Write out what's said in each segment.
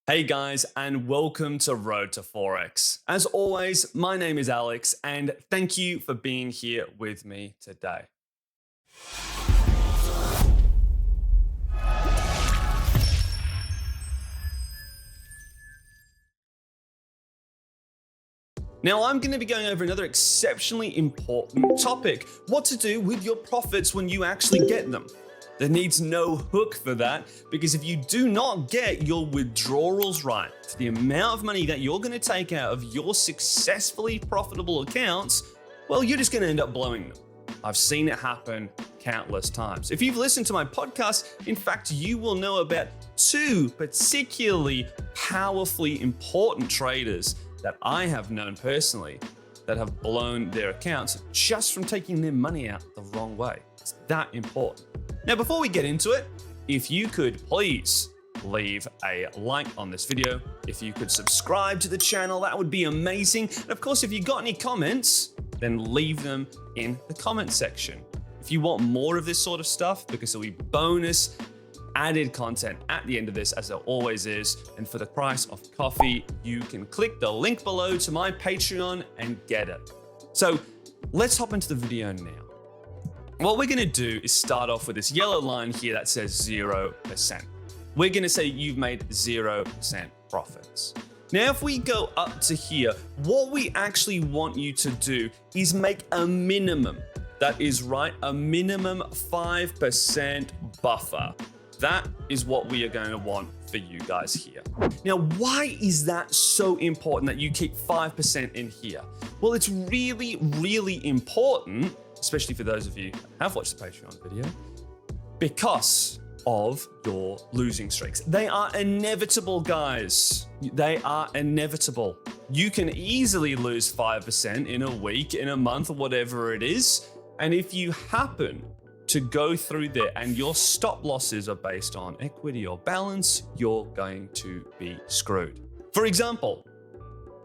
Hey guys, and welcome to Road to Forex. As always, my name is Alex, and thank you for being here with me today. Now, I'm going to be going over another exceptionally important topic: what to do with your profits when you actually get them. There needs no hook for that, because if you do not get your withdrawals right, the amount of money that you're going to take out of your successfully profitable accounts, well, you're just going to end up blowing them. I've seen it happen countless times. If you've listened to my podcast, in fact, you will know about two particularly powerfully important traders that I have known personally that have blown their accounts just from taking their money out the wrong way. It's that important. Now, before we get into it, if you could please leave a like on this video, if you could subscribe to the channel, that would be amazing. And of course, if you got any comments, then leave them in the comment section. If you want more of this sort of stuff, because there'll be bonus added content at the end of this, as there always is, and for the price of coffee, you can click the link below to my Patreon and get it. So let's hop into the video now. What we're gonna do is start off with this yellow line here that says 0%. We're gonna say you've made 0% profits. Now, if we go up to here, what we actually want you to do is make a minimum. That is right, a minimum 5% buffer. That is what we are going to want for you guys here. Now, why is that so important that you keep 5% in here? Well, it's really, really important, especially for those of you who have watched the Patreon video, because of your losing streaks. They are inevitable, guys. They are inevitable. You can easily lose 5% in a week, in a month, or whatever it is. And if you happen to go through there and your stop losses are based on equity or balance, you're going to be screwed. For example,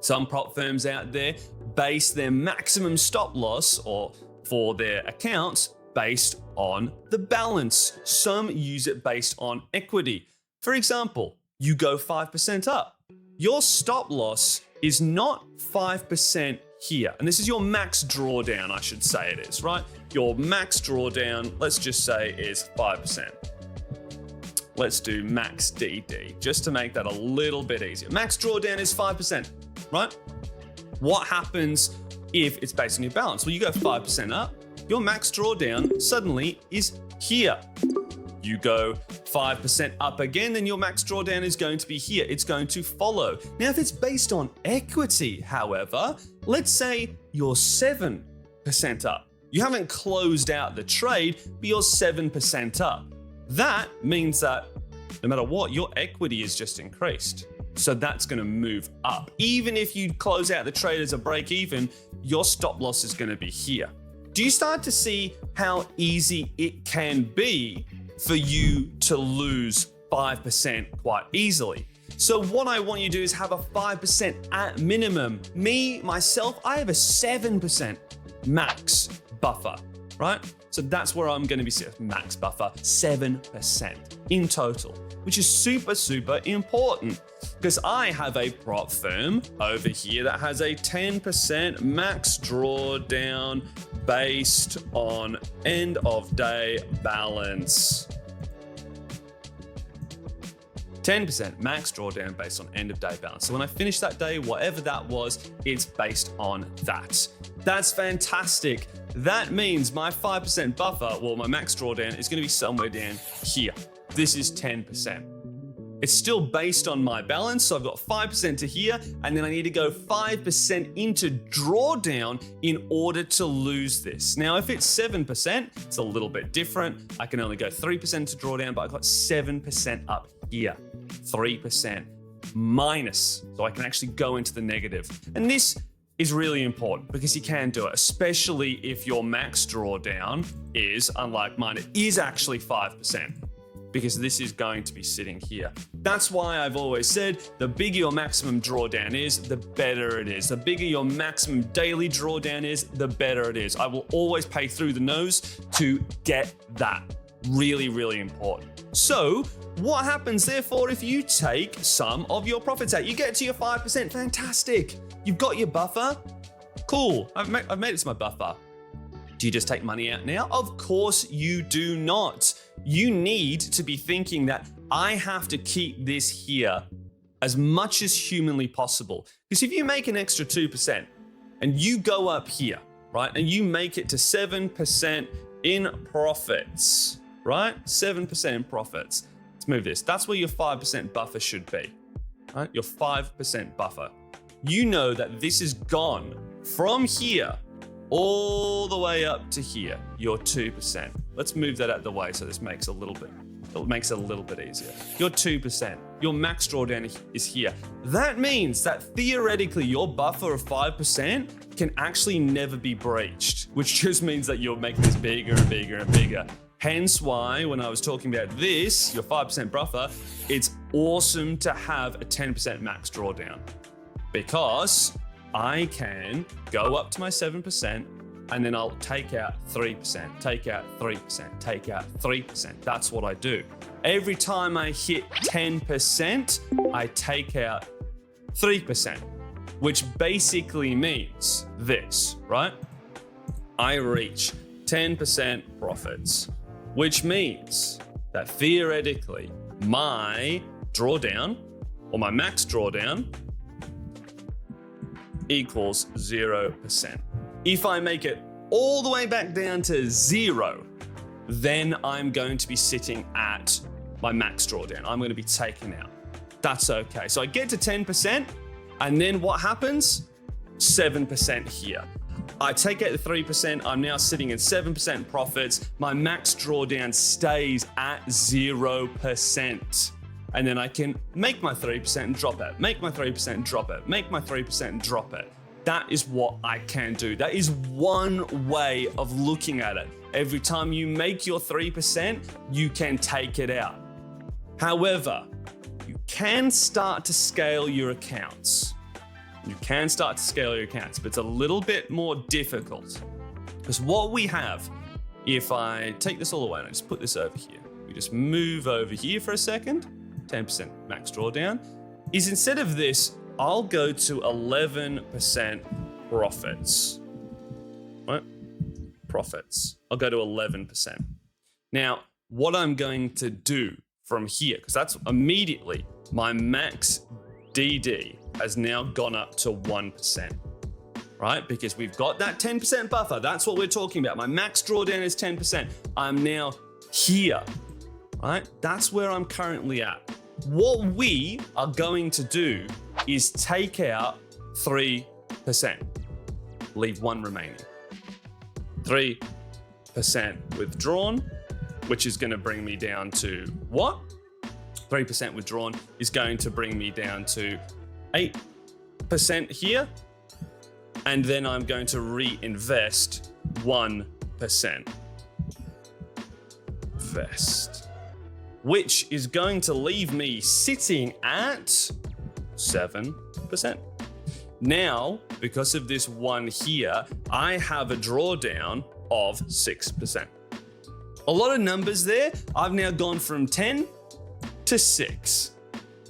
some prop firms out there base their maximum stop loss or for their accounts based on the balance. Some use it based on equity. For example, you go 5% up. Your stop loss is not 5% here. And this is your max drawdown, I should say it is, right? Your max drawdown, let's just say, is 5%. Let's do max DD, just to make that a little bit easier. Max drawdown is 5%, right? What happens if it's based on your balance? Well, you go 5% up, your max drawdown suddenly is here. You go 5% up again, then your max drawdown is going to be here. It's going to follow. Now, if it's based on equity, however, let's say you're 7% up. You haven't closed out the trade, but you're 7% up. That means that no matter what, your equity is just increased. So that's going to move up. Even if you close out the trade as a break even, your stop loss is going to be here. Do you start to see how easy it can be for you to lose 5% quite easily? So what I want you to do is have a 5% at minimum. Me, myself, I have a 7% max buffer, right? So that's where I'm going to be sitting, max buffer, 7% in total, which is super, super important, because I have a prop firm over here that has a 10% max drawdown based on end of day balance. 10% max drawdown based on end of day balance. So when I finish that day, whatever that was, it's based on that. That's fantastic. That means my 5% buffer, well, my max drawdown is going to be somewhere down here. This is 10%. It's still based on my balance, so I've got 5% to here, and then I need to go 5% into drawdown in order to lose this. Now, if it's 7%, it's a little bit different. I can only go 3% to drawdown, but I've got 7% up here, 3% minus, so I can actually go into the negative. And this is really important because you can do it, especially if your max drawdown is, unlike mine, it is actually 5. Because this is going to be sitting here. That's why I've always said the bigger your maximum drawdown is, the better it is. The bigger your maximum daily drawdown is, the better it is. I will always pay through the nose to get that. Really, really important. So what happens therefore if you take some of your profits out? You get to your 5%, fantastic. You've got your buffer, cool. I've made it to my buffer. Do you just take money out now? Of course you do not. You need to be thinking that I have to keep this here as much as humanly possible. Because if you make an extra 2% and you go up here, right, and you make it to 7% in profits, right? 7% in profits. Let's move this. That's where your 5% buffer should be, right? Your 5% buffer. You know that this is gone from here all the way up to here, your 2%. Let's move that out of the way so this makes it a little bit easier. Your 2%, your max drawdown is here. That means that theoretically your buffer of 5% can actually never be breached, which just means that you're making this bigger and bigger and bigger. Hence why when I was talking about this, your 5% buffer, it's awesome to have a 10% max drawdown because I can go up to my 7% and then I'll take out 3%, take out 3%, take out 3%. That's what I do. Every time I hit 10%, I take out 3%, which basically means this, right? I reach 10% profits, which means that theoretically my drawdown or my max drawdown equals 0%. If I make it all the way back down to 0, then I'm going to be sitting at my max drawdown. I'm going to be taken out. That's okay. So I get to 10%, and then what happens? 7% here. I take out the 3%, I'm now sitting at 7% profits. My max drawdown stays at 0%. And then I can make my 3% and drop it, make my 3% and drop it, make my 3% and drop it. That is what I can do. That is one way of looking at it. Every time you make your 3%, you can take it out. However, you can start to scale your accounts. You can start to scale your accounts, but it's a little bit more difficult. Because what we have, if I take this all away and I just put this over here, we just move over here for a second, 10% max drawdown, is instead of this, I'll go to 11% profits, right? Profits. I'll go to 11%. Now, what I'm going to do from here, because that's immediately my max DD has now gone up to 1%, right? Because we've got that 10% buffer. That's what we're talking about. My max drawdown is 10%. I'm now here, right? That's where I'm currently at. What we are going to do is take out 3%, leave 1 remaining. 3% withdrawn, which is going to bring me down to what? 3% withdrawn is going to bring me down to 8% here. And then I'm going to reinvest 1%. Invest. Which is going to leave me sitting at 7%. Now, because of this one here, I have a drawdown of 6%. A lot of numbers there. I've now gone from 10 to 6.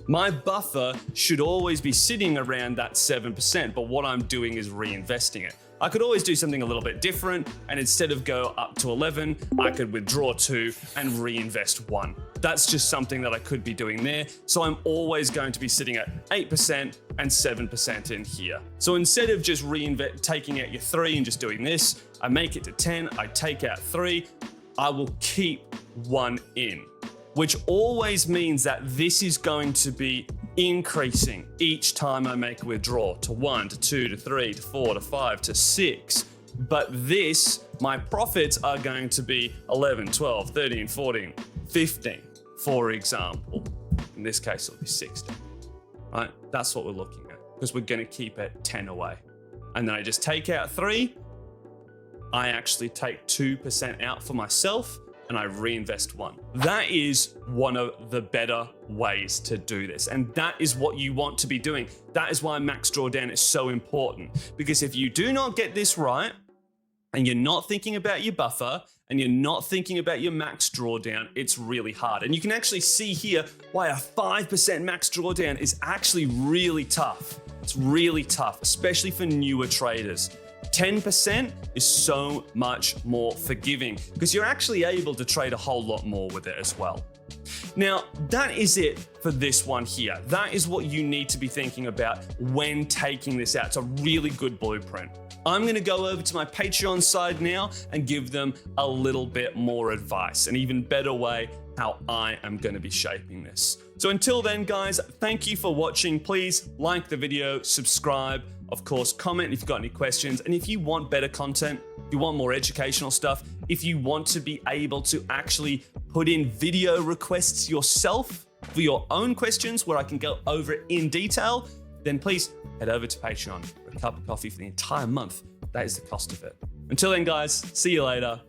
My buffer should always be sitting around that 7%, but what I'm doing is reinvesting it. I could always do something a little bit different, and instead of go up to 11, I could withdraw 2 and reinvest 1. That's just something that I could be doing there. So I'm always going to be sitting at 8% and 7% in here. So instead of just taking out your 3 and just doing this, I make it to 10, I take out 3, I will keep 1 in, which always means that this is going to be increasing each time I make a withdrawal to 1, to 2, to 3, to 4, to 5, to 6. But this, my profits are going to be 11, 12, 13, 14, 15, for example. In this case, it'll be 16, right? That's what we're looking at because we're going to keep it 10 away. And then I just take out 3. I actually take 2% out for myself and I reinvest 1. That is one of the better ways to do this. And that is what you want to be doing. That is why max drawdown is so important. Because if you do not get this right, and you're not thinking about your buffer, and you're not thinking about your max drawdown, it's really hard. And you can actually see here why a 5% max drawdown is actually really tough. It's really tough, especially for newer traders. 10% is so much more forgiving because you're actually able to trade a whole lot more with it as well. Now, that is it for this one here. That is what you need to be thinking about when taking this out. It's a really good blueprint. I'm gonna go over to my Patreon side now and give them a little bit more advice, an even better way how I am gonna be shaping this. So until then, guys, thank you for watching. Please like the video, subscribe, of course, comment if you've got any questions. And if you want better content, if you want more educational stuff, if you want to be able to actually put in video requests yourself for your own questions where I can go over it in detail, then please head over to Patreon for a cup of coffee for the entire month. That is the cost of it. Until then, guys, see you later.